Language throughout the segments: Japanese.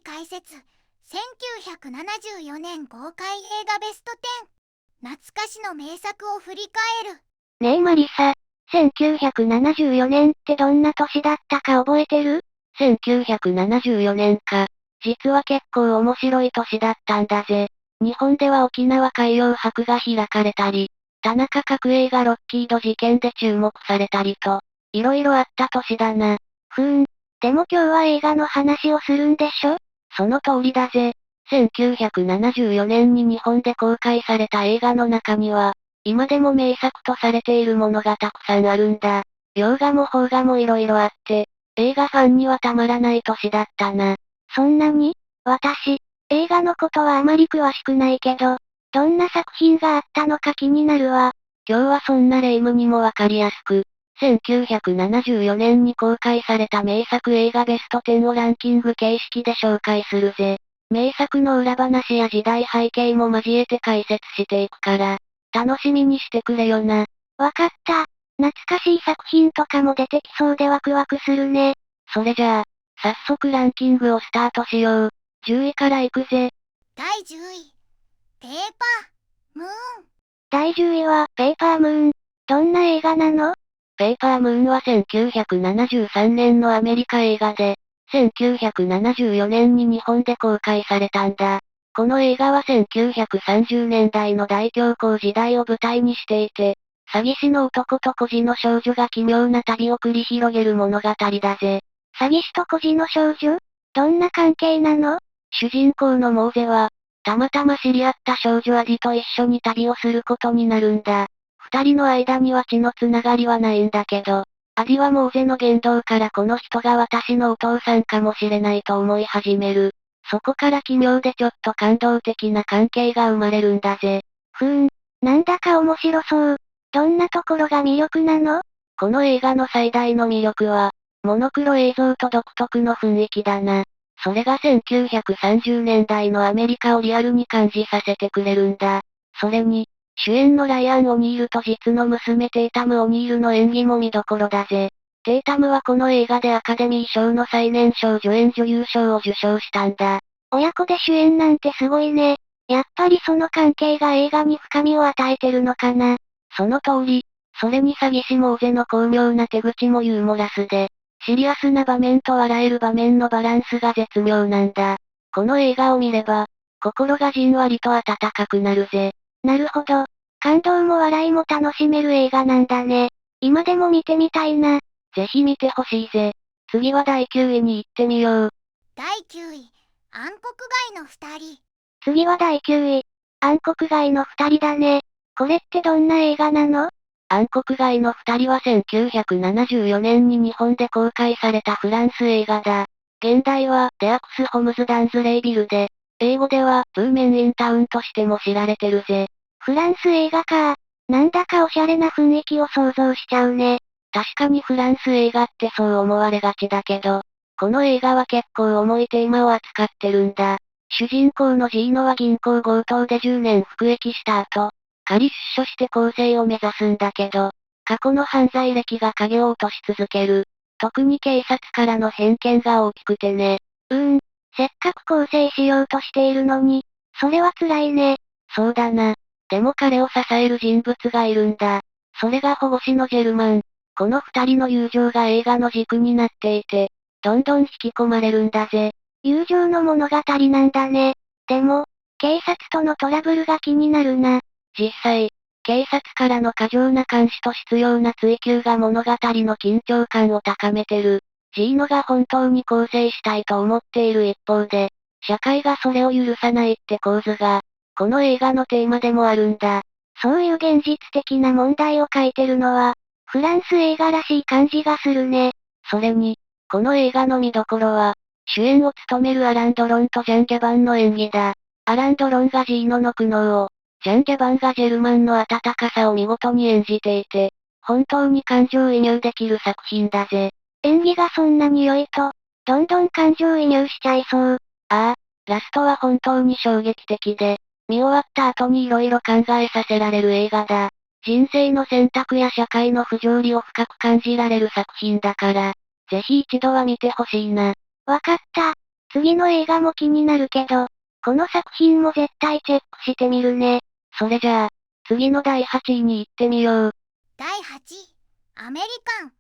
解説。1974年公開映画ベスト10。懐かしの名作を振り返る。ねえマリサ、1974年ってどんな年だったか覚えてる？ 1974年か。実は結構面白い年だったんだぜ。日本では沖縄海洋博が開かれたり、田中角栄がロッキード事件で注目されたりと、いろいろあった年だな。でも今日は映画の話をするんでしょ？その通りだぜ。1974年に日本で公開された映画の中には、今でも名作とされているものがたくさんあるんだ。洋画も邦画もいろいろあって、映画ファンにはたまらない年だったな。そんなに？私、映画のことはあまり詳しくないけど、どんな作品があったのか気になるわ。今日はそんなレ夢ムにもわかりやすく、1974年に公開された名作映画ベスト10をランキング形式で紹介するぜ。名作の裏話や時代背景も交えて解説していくから、楽しみにしてくれよな。わかった。懐かしい作品とかも出てきそうでワクワクするね。それじゃあ、早速ランキングをスタートしよう。10位から行くぜ。第10位。ペーパームーン。第10位は、ペーパームーン。どんな映画なの？ペーパームーンは1973年のアメリカ映画で、1974年に日本で公開されたんだ。この映画は1930年代の大恐慌時代を舞台にしていて、詐欺師の男と孤児の少女が奇妙な旅を繰り広げる物語だぜ。詐欺師と孤児の少女？どんな関係なの？主人公のモーゼは、たまたま知り合った少女アディと一緒に旅をすることになるんだ。二人の間には血のつながりはないんだけど、アディはモーゼの言動からこの人が私のお父さんかもしれないと思い始める。そこから奇妙でちょっと感動的な関係が生まれるんだぜ。なんだか面白そう。どんなところが魅力なの？この映画の最大の魅力は、モノクロ映像と独特の雰囲気だな。それが1930年代のアメリカをリアルに感じさせてくれるんだ。それに、主演のライアン・オニールと実の娘テイタム・オニールの演技も見どころだぜ。テイタムはこの映画でアカデミー賞の最年少助演女優賞を受賞したんだ。親子で主演なんてすごいね。やっぱりその関係が映画に深みを与えてるのかな。その通り。それに詐欺師モーゼの巧妙な手口もユーモラスで、シリアスな場面と笑える場面のバランスが絶妙なんだ。この映画を見れば、心がじんわりと温かくなるぜ。なるほど。感動も笑いも楽しめる映画なんだね。今でも見てみたいな。ぜひ見てほしいぜ。次は第9位に行ってみよう。第9位。暗黒街の二人。次は第9位。暗黒街の二人だね。これってどんな映画なの？暗黒街の二人は1974年に日本で公開されたフランス映画だ。現代は、デアクス・ホムズ・ダンズ・レイビルで、英語では、ブーメン・イン・タウンとしても知られてるぜ。フランス映画か。なんだかおしゃれな雰囲気を想像しちゃうね。確かにフランス映画ってそう思われがちだけど、この映画は結構重いテーマを扱ってるんだ。主人公のジーノは銀行強盗で10年服役した後、仮出所して更生を目指すんだけど、過去の犯罪歴が影を落とし続ける。特に警察からの偏見が大きくてね。せっかく更生しようとしているのに、それは辛いね。そうだな。でも彼を支える人物がいるんだ。それが保護司のジェルマン。この二人の友情が映画の軸になっていて、どんどん引き込まれるんだぜ。友情の物語なんだね。でも、警察とのトラブルが気になるな。実際、警察からの過剰な監視と執拗な追及が物語の緊張感を高めてる。ジーノが本当に更生したいと思っている一方で、社会がそれを許さないって構図が、この映画のテーマでもあるんだ。そういう現実的な問題を書いてるのは、フランス映画らしい感じがするね。それに、この映画の見どころは、主演を務めるアラン・ドロンとジャン・ギャバンの演技だ。アラン・ドロンがジーノの苦悩を、ジャン・ギャバンがジェルマンの温かさを見事に演じていて、本当に感情移入できる作品だぜ。演技がそんなに良いと、どんどん感情移入しちゃいそう。ああ、ラストは本当に衝撃的で、見終わった後に色々考えさせられる映画だ。人生の選択や社会の不条理を深く感じられる作品だから、ぜひ一度は見てほしいな。わかった。次の映画も気になるけど、この作品も絶対チェックしてみるね。それじゃあ、次の第8位に行ってみよう。第8位、アメリカン、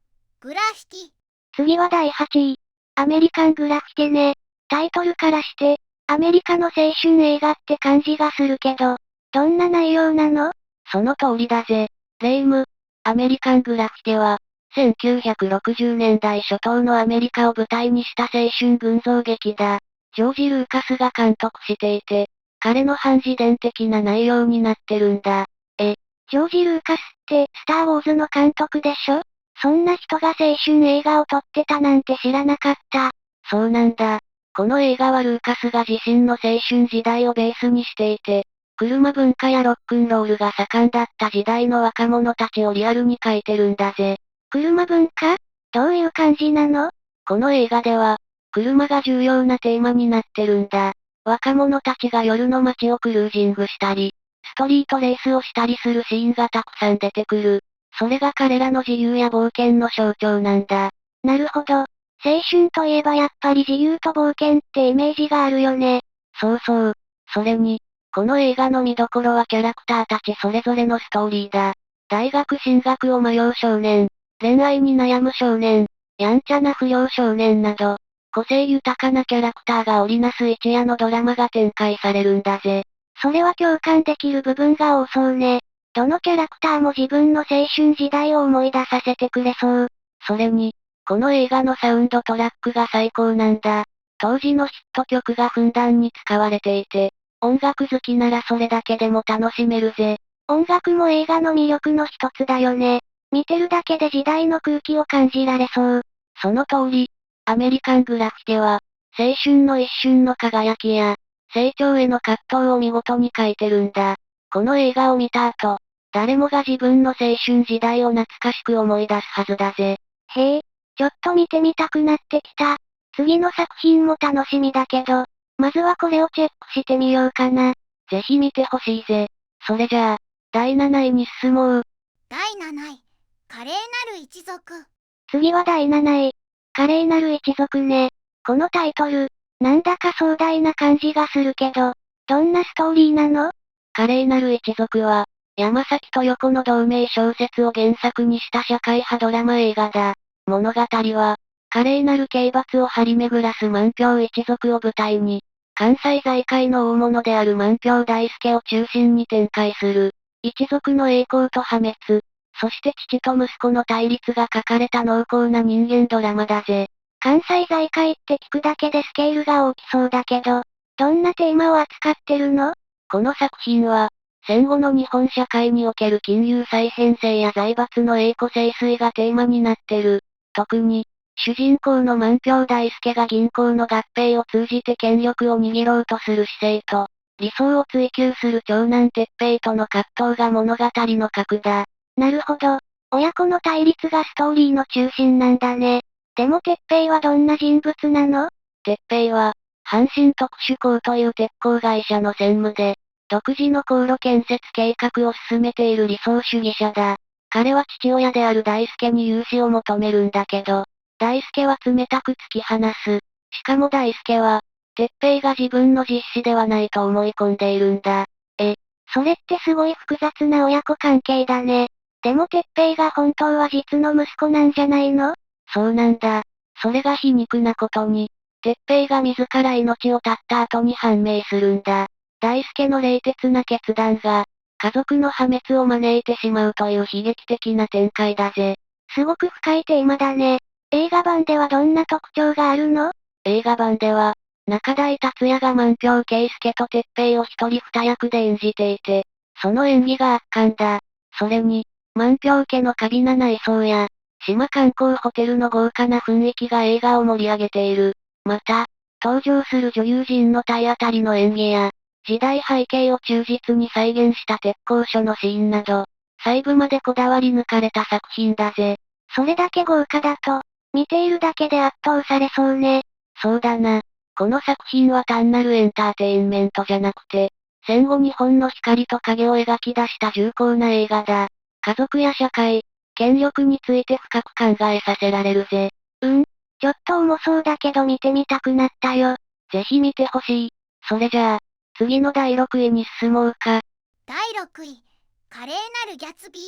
グラフィティ。次は第8位、アメリカングラフィティね。タイトルからして、アメリカの青春映画って感じがするけど、どんな内容なの？その通りだぜ。レイム、アメリカングラフィティは、1960年代初頭のアメリカを舞台にした青春群像劇だ。ジョージ・ルーカスが監督していて、彼の反自伝的な内容になってるんだ。ジョージ・ルーカスって、スター・ウォーズの監督でしょ？そんな人が青春映画を撮ってたなんて知らなかった。そうなんだ。この映画はルーカスが自身の青春時代をベースにしていて、車文化やロックンロールが盛んだった時代の若者たちをリアルに描いてるんだぜ。車文化？どういう感じなの？この映画では、車が重要なテーマになってるんだ。若者たちが夜の街をクルージングしたり、ストリートレースをしたりするシーンがたくさん出てくる。それが彼らの自由や冒険の象徴なんだ。なるほど。青春といえばやっぱり自由と冒険ってイメージがあるよね。そうそう。それに、この映画の見どころはキャラクターたちそれぞれのストーリーだ。大学進学を迷う少年、恋愛に悩む少年、やんちゃな不良少年など、個性豊かなキャラクターが織りなす一夜のドラマが展開されるんだぜ。それは共感できる部分が多そうね。どのキャラクターも自分の青春時代を思い出させてくれそう。それに、この映画のサウンドトラックが最高なんだ。当時のヒット曲がふんだんに使われていて、音楽好きならそれだけでも楽しめるぜ。音楽も映画の魅力の一つだよね。見てるだけで時代の空気を感じられそう。その通り、アメリカングラフィティは、青春の一瞬の輝きや、成長への葛藤を見事に描いてるんだ。この映画を見た後、誰もが自分の青春時代を懐かしく思い出すはずだぜ。へえ、ちょっと見てみたくなってきた。次の作品も楽しみだけど、まずはこれをチェックしてみようかな。ぜひ見てほしいぜ。それじゃあ、第7位に進もう。第7位、華麗なる一族。次は第7位。華麗なる一族ね。このタイトル、なんだか壮大な感じがするけど、どんなストーリーなの？華麗なる一族は、山崎豊子の同名小説を原作にした社会派ドラマ映画だ。物語は、華麗なる刑罰を張り巡らす満票一族を舞台に、関西財界の大物である満票大輔を中心に展開する、一族の栄光と破滅、そして父と息子の対立が書かれた濃厚な人間ドラマだぜ。関西財界って聞くだけでスケールが大きそうだけど、どんなテーマを扱ってるの？この作品は、戦後の日本社会における金融再編成や財閥の栄枯盛衰がテーマになってる。特に、主人公の満票大輔が銀行の合併を通じて権力を握ろうとする姿勢と、理想を追求する長男哲平との葛藤が物語の核だ。なるほど。親子の対立がストーリーの中心なんだね。でも哲平はどんな人物なの？哲平は、阪神特殊鋼という鉄鋼会社の専務で、独自の航路建設計画を進めている理想主義者だ。彼は父親である大輔に融資を求めるんだけど、大輔は冷たく突き放す。しかも大輔は、哲平が自分の実子ではないと思い込んでいるんだ。それってすごい複雑な親子関係だね。でも哲平が本当は実の息子なんじゃないの？そうなんだ。それが皮肉なことに、哲平が自ら命を絶った後に判明するんだ。大輔の冷徹な決断が、家族の破滅を招いてしまうという悲劇的な展開だぜ。すごく深いテーマだね。映画版ではどんな特徴があるの？映画版では、中台達也が満票圭介と哲平を一人二役で演じていて、その演技が圧巻だ。それに、満票家の過敏な内装や、島観光ホテルの豪華な雰囲気が映画を盛り上げている。また、登場する女優陣の体当たりの演技や、時代背景を忠実に再現した鉄工所のシーンなど、細部までこだわり抜かれた作品だぜ。それだけ豪華だと、見ているだけで圧倒されそうね。そうだな。この作品は単なるエンターテインメントじゃなくて、戦後日本の光と影を描き出した重厚な映画だ。家族や社会、権力について深く考えさせられるぜ。ちょっと重そうだけど見てみたくなったよ。ぜひ見てほしい。それじゃあ、次の第6位に進もうか。第6位、華麗なるギャツビー。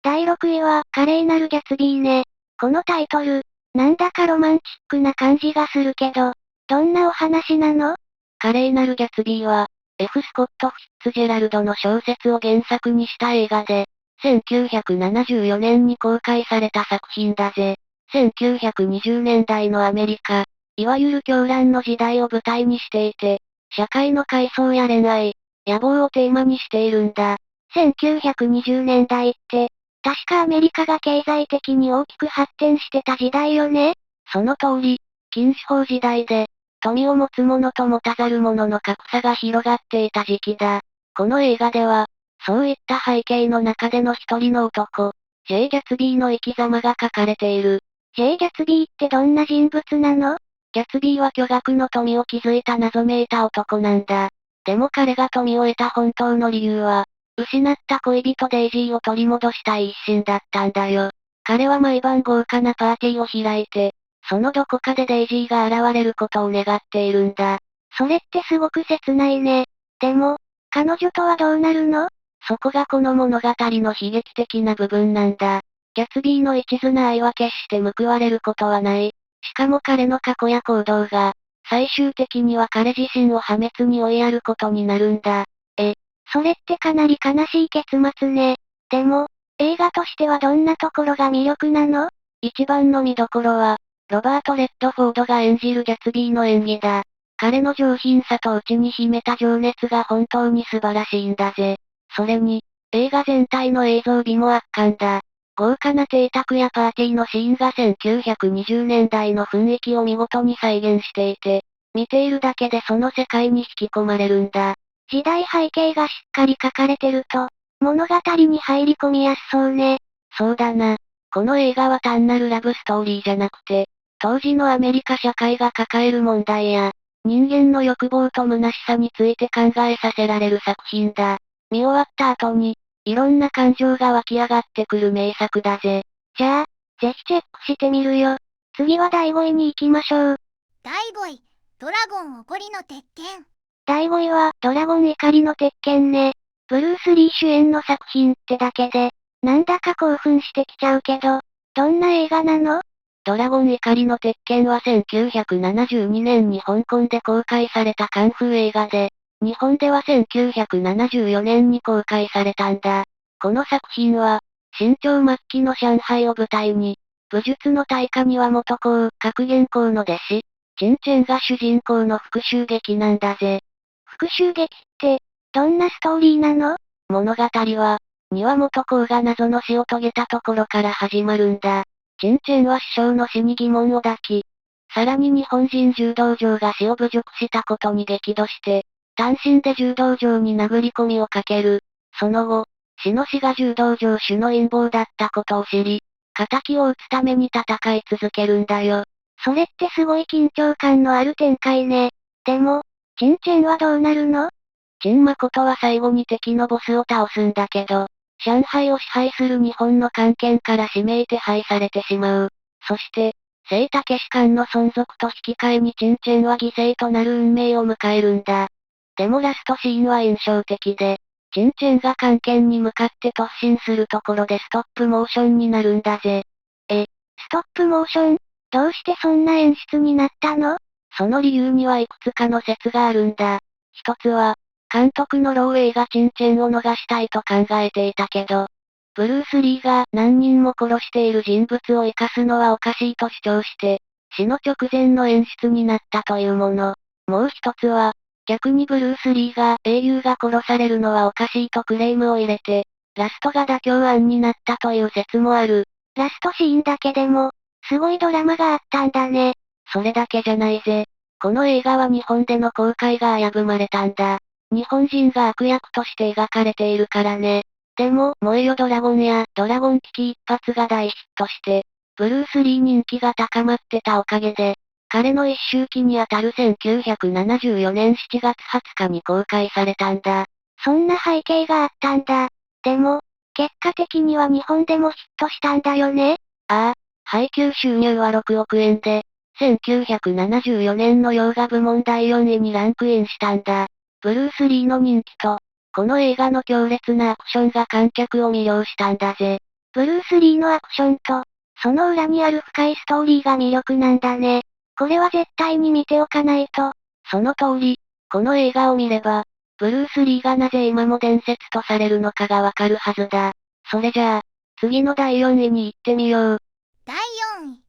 第6位は、華麗なるギャツビーね。このタイトル、なんだかロマンチックな感じがするけど、どんなお話なの？華麗なるギャツビーは、F. スコット・フィッツジェラルドの小説を原作にした映画で、1974年に公開された作品だぜ。1920年代のアメリカ、いわゆる狂乱の時代を舞台にしていて、社会の階層や恋愛、野望をテーマにしているんだ。1920年代って、確かアメリカが経済的に大きく発展してた時代よね？その通り、禁酒法時代で、富を持つ者と持たざる者の格差が広がっていた時期だ。この映画では、そういった背景の中での一人の男、J. ギャツビーの生き様が書かれている。J. ギャツビーってどんな人物なの？ギャツビーは巨額の富を築いた謎めいた男なんだ。でも彼が富を得た本当の理由は、失った恋人デイジーを取り戻したい一心だったんだよ。彼は毎晩豪華なパーティーを開いて、そのどこかでデイジーが現れることを願っているんだ。それってすごく切ないね。でも、彼女とはどうなるの？そこがこの物語の悲劇的な部分なんだ。ギャツビーの一途な愛は決して報われることはない。しかも彼の過去や行動が、最終的には彼自身を破滅に追いやることになるんだ。それってかなり悲しい結末ね。でも、映画としてはどんなところが魅力なの？一番の見どころは、ロバート・レッドフォードが演じるギャツビーの演技だ。彼の上品さと内に秘めた情熱が本当に素晴らしいんだぜ。それに、映画全体の映像美も圧巻だ。豪華な邸宅やパーティーのシーンが1920年代の雰囲気を見事に再現していて、見ているだけでその世界に引き込まれるんだ。時代背景がしっかり書かれてると、物語に入り込みやすそうね。そうだな。この映画は単なるラブストーリーじゃなくて、当時のアメリカ社会が抱える問題や、人間の欲望と虚しさについて考えさせられる作品だ。見終わった後に、いろんな感情が湧き上がってくる名作だぜ。じゃあ、ぜひチェックしてみるよ。次は第5位に行きましょう。第5位、ドラゴン怒りの鉄拳。第5位は、ドラゴン怒りの鉄拳ね。ブルース・リー主演の作品ってだけで、なんだか興奮してきちゃうけど、どんな映画なの？ドラゴン怒りの鉄拳は1972年に香港で公開されたカンフー映画で、日本では1974年に公開されたんだ。この作品は、清朝末期の上海を舞台に、武術の大家には元校、格言校の弟子、チンチェンが主人公の復讐劇なんだぜ。復讐劇って、どんなストーリーなの？物語は、庭元校が謎の死を遂げたところから始まるんだ。チンチェンは師匠の死に疑問を抱き、さらに日本人柔道場が死を侮辱したことに激怒して、単身で柔道場に殴り込みをかける。その後、死の死が柔道場主の陰謀だったことを知り、仇を討つために戦い続けるんだよ。それってすごい緊張感のある展開ね。でも、チンチェンはどうなるの？チンマコトは最後に敵のボスを倒すんだけど、上海を支配する日本の官憲から指名手配されてしまう。そして、聖武士官の存続と引き換えにチンチェンは犠牲となる運命を迎えるんだ。でもラストシーンは印象的で、チンチェンが官憲に向かって突進するところでストップモーションになるんだぜ。ストップモーション？どうしてそんな演出になったの？その理由にはいくつかの説があるんだ。一つは、監督のローウェイがチンチェンを逃したいと考えていたけど、ブルース・リーが何人も殺している人物を生かすのはおかしいと主張して、死の直前の演出になったというもの。もう一つは、逆にブルース・リーが英雄が殺されるのはおかしいとクレームを入れて、ラストが妥協案になったという説もある。ラストシーンだけでも、すごいドラマがあったんだね。それだけじゃないぜ。この映画は日本での公開が危ぶまれたんだ。日本人が悪役として描かれているからね。でも、燃えよドラゴンやドラゴン危機一発が大ヒットして、ブルース・リー人気が高まってたおかげで、彼の一周期にあたる1974年7月20日に公開されたんだ。そんな背景があったんだ。でも、結果的には日本でもヒットしたんだよね。ああ、配給収入は6億円で、1974年の洋画部門第4位にランクインしたんだ。ブルース・リーの人気と、この映画の強烈なアクションが観客を魅了したんだぜ。ブルース・リーのアクションと、その裏にある深いストーリーが魅力なんだね。これは絶対に見ておかないと。その通り、この映画を見れば、ブルース・リーがなぜ今も伝説とされるのかがわかるはずだ。それじゃあ、次の第4位に行ってみよう。第4位、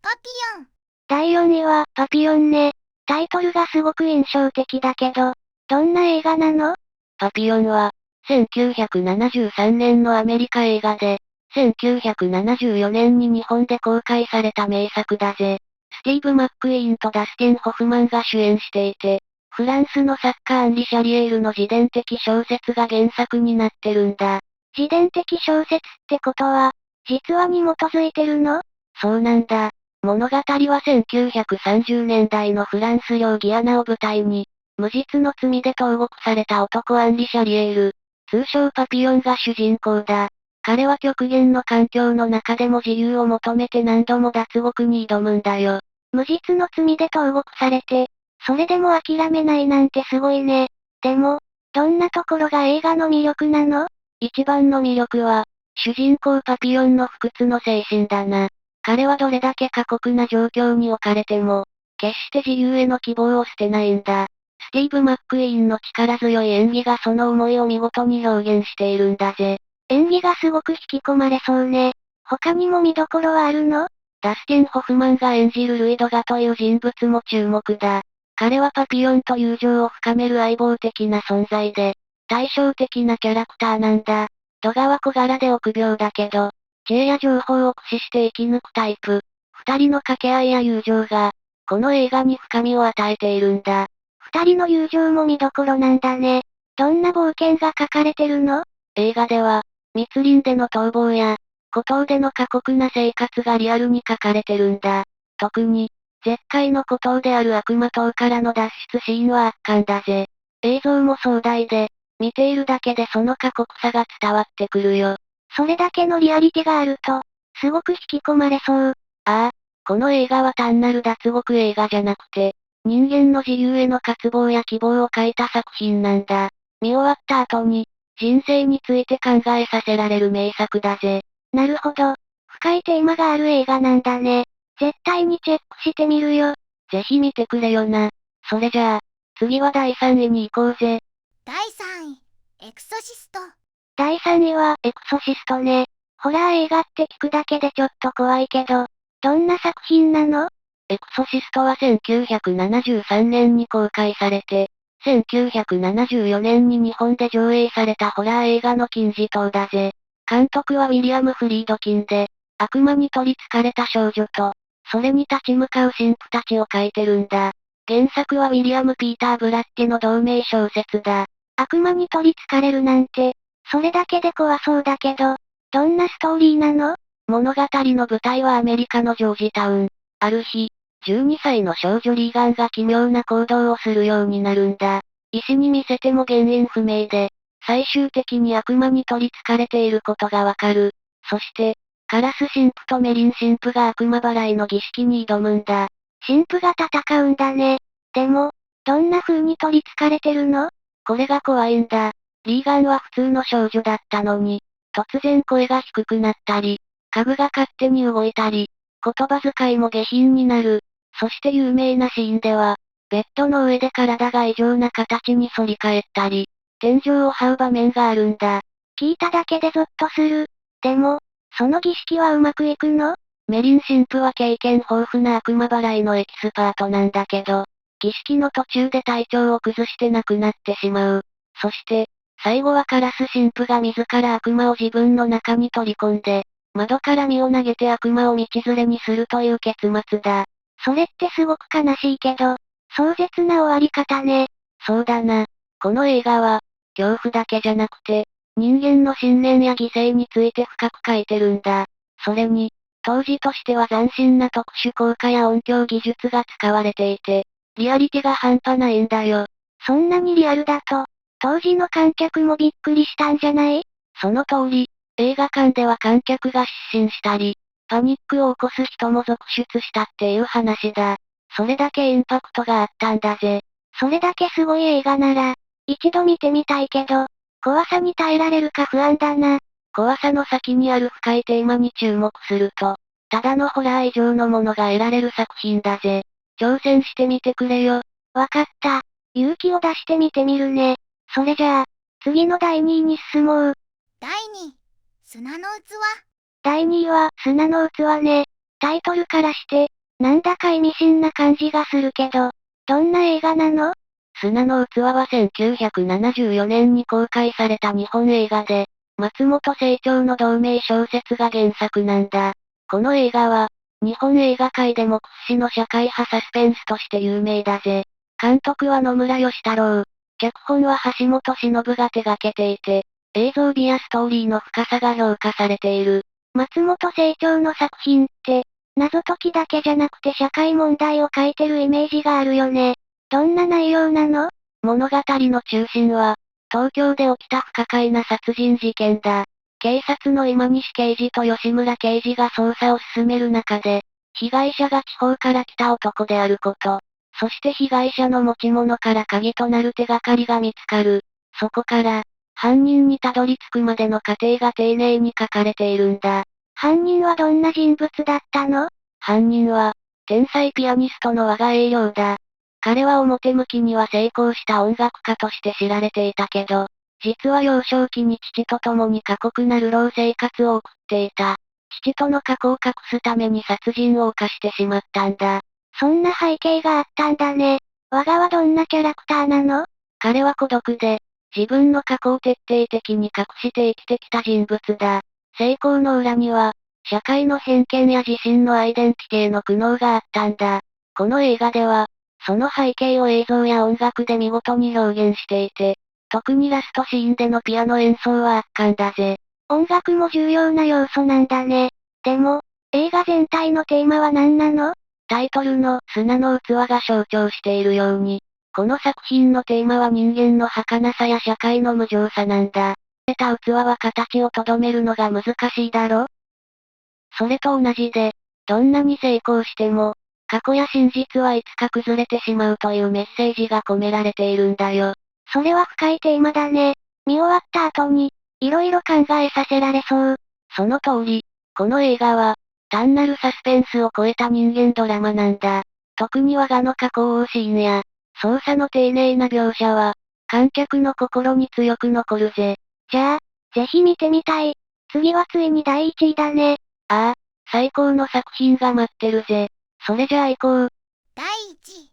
パピヨン。第4位は、パピヨンね。タイトルがすごく印象的だけど、どんな映画なの？パピヨンは、1973年のアメリカ映画で、1974年に日本で公開された名作だぜ。スティーブ・マックイーンとダスティン・ホフマンが主演していて、フランスの作家アンリ・シャリエールの自伝的小説が原作になってるんだ。自伝的小説ってことは、実話に基づいてるの？そうなんだ。物語は1930年代のフランス領ギアナを舞台に、無実の罪で投獄された男アンリ・シャリエール、通称パピヨンが主人公だ。彼は極限の環境の中でも自由を求めて何度も脱獄に挑むんだよ。無実の罪で投獄されて、それでも諦めないなんてすごいね。でも、どんなところが映画の魅力なの？一番の魅力は、主人公パピヨンの不屈の精神だな。彼はどれだけ過酷な状況に置かれても、決して自由への希望を捨てないんだ。スティーブ・マックイーンの力強い演技がその思いを見事に表現しているんだぜ。演技がすごく引き込まれそうね。他にも見どころはあるの？ダスティン・ホフマンが演じるルイドガという人物も注目だ。彼はパピヨンと友情を深める相棒的な存在で、対照的なキャラクターなんだ。ドガは小柄で臆病だけど、知恵や情報を駆使して生き抜くタイプ。二人の掛け合いや友情が、この映画に深みを与えているんだ。二人の友情も見どころなんだね。どんな冒険が書かれてるの？映画では、密林での逃亡や、孤島での過酷な生活がリアルに書かれてるんだ。特に、絶海の孤島である悪魔島からの脱出シーンは圧巻だぜ。映像も壮大で、見ているだけでその過酷さが伝わってくるよ。それだけのリアリティがあると、すごく引き込まれそう。ああ、この映画は単なる脱獄映画じゃなくて、人間の自由への渇望や希望を書いた作品なんだ。見終わった後に、人生について考えさせられる名作だぜ。なるほど。深いテーマがある映画なんだね。絶対にチェックしてみるよ。ぜひ見てくれよな。それじゃあ、次は第3位に行こうぜ。第3位、エクソシスト。第3位は、エクソシストね。ホラー映画って聞くだけでちょっと怖いけど、どんな作品なの？エクソシストは1973年に公開されて、1974年に日本で上映されたホラー映画の金字塔だぜ。監督はウィリアム・フリードキンで、悪魔に取り憑かれた少女と、それに立ち向かう神父たちを書いてるんだ。原作はウィリアム・ピーター・ブラッテの同名小説だ。悪魔に取り憑かれるなんて、それだけで怖そうだけど、どんなストーリーなの？物語の舞台はアメリカのジョージタウン。ある日、12歳の少女リーガンが奇妙な行動をするようになるんだ。医師に見せても原因不明で、最終的に悪魔に取り憑かれていることがわかる。そして、カラス神父とメリン神父が悪魔払いの儀式に挑むんだ。神父が戦うんだね。でも、どんな風に取り憑かれてるの？これが怖いんだ。リーガンは普通の少女だったのに、突然声が低くなったり、家具が勝手に動いたり、言葉遣いも下品になる。そして有名なシーンでは、ベッドの上で体が異常な形に反り返ったり、天井を這う場面があるんだ。聞いただけでゾッとする。でも、その儀式はうまくいくの？メリン神父は経験豊富な悪魔払いのエキスパートなんだけど、儀式の途中で体調を崩して亡くなってしまう。そして、最後はカラス神父が自ら悪魔を自分の中に取り込んで、窓から身を投げて悪魔を道連れにするという結末だ。それってすごく悲しいけど、壮絶な終わり方ね。そうだな。この映画は、恐怖だけじゃなくて、人間の信念や犠牲について深く書いてるんだ。それに、当時としては斬新な特殊効果や音響技術が使われていて、リアリティが半端ないんだよ。そんなにリアルだと、当時の観客もびっくりしたんじゃない？その通り、映画館では観客が失神したり、パニックを起こす人も続出したっていう話だ。それだけインパクトがあったんだぜ。それだけすごい映画なら、一度見てみたいけど、怖さに耐えられるか不安だな。怖さの先にある深いテーマに注目すると、ただのホラー以上のものが得られる作品だぜ。挑戦してみてくれよ。わかった。勇気を出してみてみるね。それじゃあ、次の第2位に進もう。第2位、砂の器。第2位は、砂の器ね。タイトルからして、なんだか意味深な感じがするけど、どんな映画なの？砂の器は1974年に公開された日本映画で、松本清張の同名小説が原作なんだ。この映画は、日本映画界でも屈指の社会派サスペンスとして有名だぜ。監督は野村義太郎。脚本は橋本忍が手掛けていて、映像美やストーリーの深さが評価されている。松本清張の作品って、謎解きだけじゃなくて社会問題を書いてるイメージがあるよね。どんな内容なの？物語の中心は、東京で起きた不可解な殺人事件だ。警察の今西刑事と吉村刑事が捜査を進める中で、被害者が地方から来た男であること、そして被害者の持ち物から鍵となる手がかりが見つかる。そこから、犯人にたどり着くまでの過程が丁寧に書かれているんだ。犯人はどんな人物だったの？犯人は、天才ピアニストの我が栄養だ。彼は表向きには成功した音楽家として知られていたけど、実は幼少期に父と共に過酷な流浪生活を送っていた。父との過去を隠すために殺人を犯してしまったんだ。そんな背景があったんだね。我がはどんなキャラクターなの？彼は孤独で、自分の過去を徹底的に隠して生きてきた人物だ。成功の裏には、社会の偏見や自身のアイデンティティへの苦悩があったんだ。この映画では、その背景を映像や音楽で見事に表現していて、特にラストシーンでのピアノ演奏は圧巻だぜ。音楽も重要な要素なんだね。でも、映画全体のテーマは何なの？タイトルの砂の器が象徴しているように、この作品のテーマは人間の儚さや社会の無情さなんだ。得た器は形をとどめるのが難しいだろ？それと同じで、どんなに成功しても、過去や真実はいつか崩れてしまうというメッセージが込められているんだよ。それは深いテーマだね。見終わった後に、色々考えさせられそう。その通り、この映画は、単なるサスペンスを超えた人間ドラマなんだ。特に我がの過去を追うシーンや、捜査の丁寧な描写は、観客の心に強く残るぜ。じゃあ、ぜひ見てみたい。次はついに第1位だね。ああ、最高の作品が待ってるぜ。それじゃあ行こう。第1位、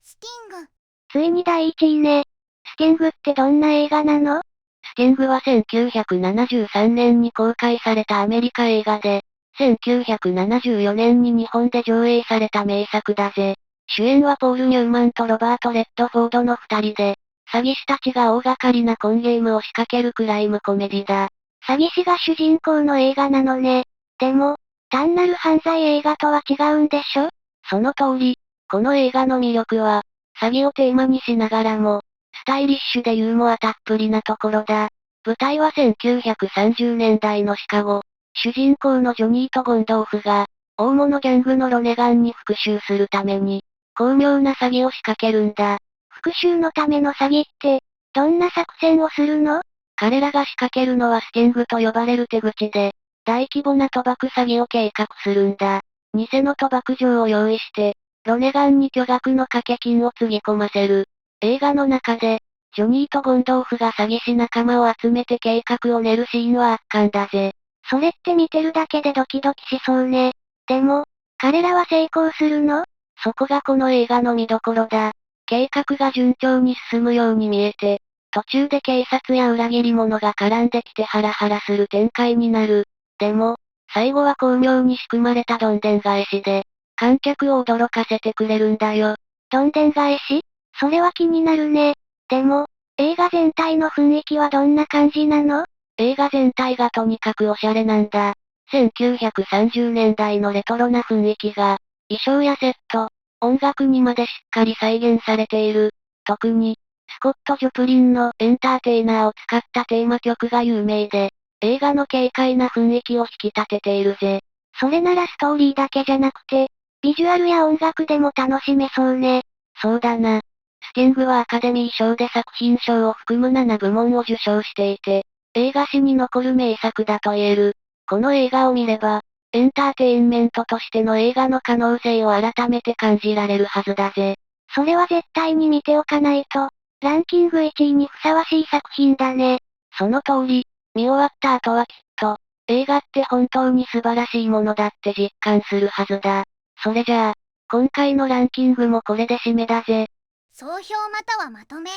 スティング。ついに第1位ね。スティングってどんな映画なの？スティングは1973年に公開されたアメリカ映画で、1974年に日本で上映された名作だぜ。主演はポール・ニューマンとロバート・レッドフォードの二人で、詐欺師たちが大掛かりなコンゲームを仕掛けるクライムコメディだ。詐欺師が主人公の映画なのね。でも、単なる犯罪映画とは違うんでしょ？その通り、この映画の魅力は、詐欺をテーマにしながらも、スタイリッシュでユーモアたっぷりなところだ。舞台は1930年代のシカゴ。主人公のジョニーとゴンドーフが、大物ギャングのロネガンに復讐するために、巧妙な詐欺を仕掛けるんだ。復讐のための詐欺って、どんな作戦をするの？彼らが仕掛けるのはスティングと呼ばれる手口で、大規模な賭博詐欺を計画するんだ。偽の賭博場を用意して、ロネガンに巨額の掛け金をつぎ込ませる。映画の中で、ジョニーとゴンドーフが詐欺師仲間を集めて計画を練るシーンは圧巻だぜ。それって見てるだけでドキドキしそうね。でも、彼らは成功するの？そこがこの映画の見どころだ。計画が順調に進むように見えて、途中で警察や裏切り者が絡んできてハラハラする展開になる。でも、最後は巧妙に仕組まれたどんでん返しで、観客を驚かせてくれるんだよ。どんでん返し？それは気になるね。でも、映画全体の雰囲気はどんな感じなの？映画全体がとにかくおしゃれなんだ。1930年代のレトロな雰囲気が、衣装やセット、音楽にまでしっかり再現されている。特に、スコット・ジョプリンのエンターテイナーを使ったテーマ曲が有名で、映画の軽快な雰囲気を引き立てているぜ。それならストーリーだけじゃなくて、ビジュアルや音楽でも楽しめそうね。そうだな。スティングはアカデミー賞で作品賞を含む7部門を受賞していて、映画史に残る名作だと言える。この映画を見れば、エンターテインメントとしての映画の可能性を改めて感じられるはずだぜ。それは絶対に見ておかないと、ランキング1位にふさわしい作品だね。その通り、見終わった後はきっと、映画って本当に素晴らしいものだって実感するはずだ。それじゃあ、今回のランキングもこれで締めだぜ。総評またはまとめ。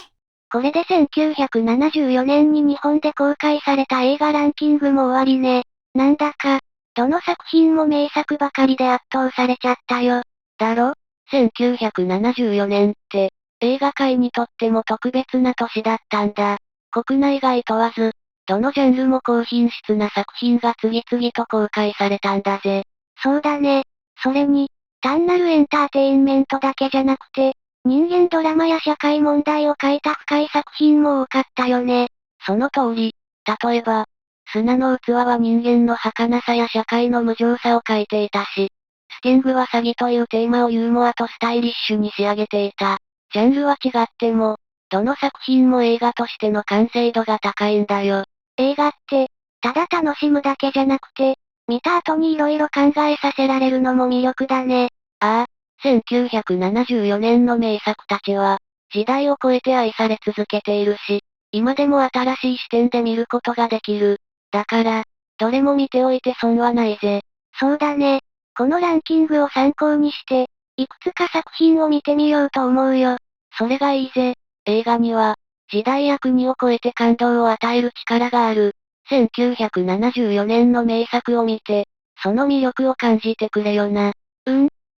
これで1974年に日本で公開された映画ランキングも終わりね。なんだか、どの作品も名作ばかりで圧倒されちゃったよ。だろ ?1974 年って、映画界にとっても特別な年だったんだ。国内外問わず、どのジャンルも高品質な作品が次々と公開されたんだぜ。そうだね。それに、単なるエンターテインメントだけじゃなくて、人間ドラマや社会問題を書いた深い作品も多かったよね。その通り、例えば、砂の器は人間の儚さや社会の無情さを書いていたし、スティングは詐欺というテーマをユーモアとスタイリッシュに仕上げていた。ジャンルは違っても、どの作品も映画としての完成度が高いんだよ。映画って、ただ楽しむだけじゃなくて、見た後に色々考えさせられるのも魅力だね。ああ、1974年の名作たちは、時代を超えて愛され続けているし、今でも新しい視点で見ることができる。だから、どれも見ておいて損はないぜ。そうだね。このランキングを参考にして、いくつか作品を見てみようと思うよ。それがいいぜ。映画には、時代や国を超えて感動を与える力がある。1974年の名作を見て、その魅力を感じてくれよな。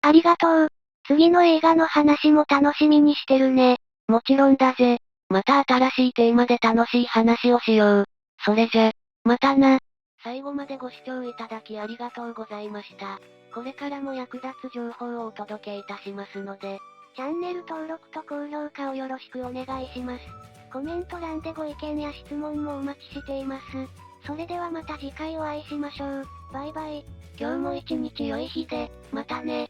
ありがとう。次の映画の話も楽しみにしてるね。もちろんだぜ。また新しいテーマで楽しい話をしよう。それじゃ、またな。最後までご視聴いただきありがとうございました。これからも役立つ情報をお届けいたしますので、チャンネル登録と高評価をよろしくお願いします。コメント欄でご意見や質問もお待ちしています。それではまた次回お会いしましょう。バイバイ。今日も一日良い日で、またね。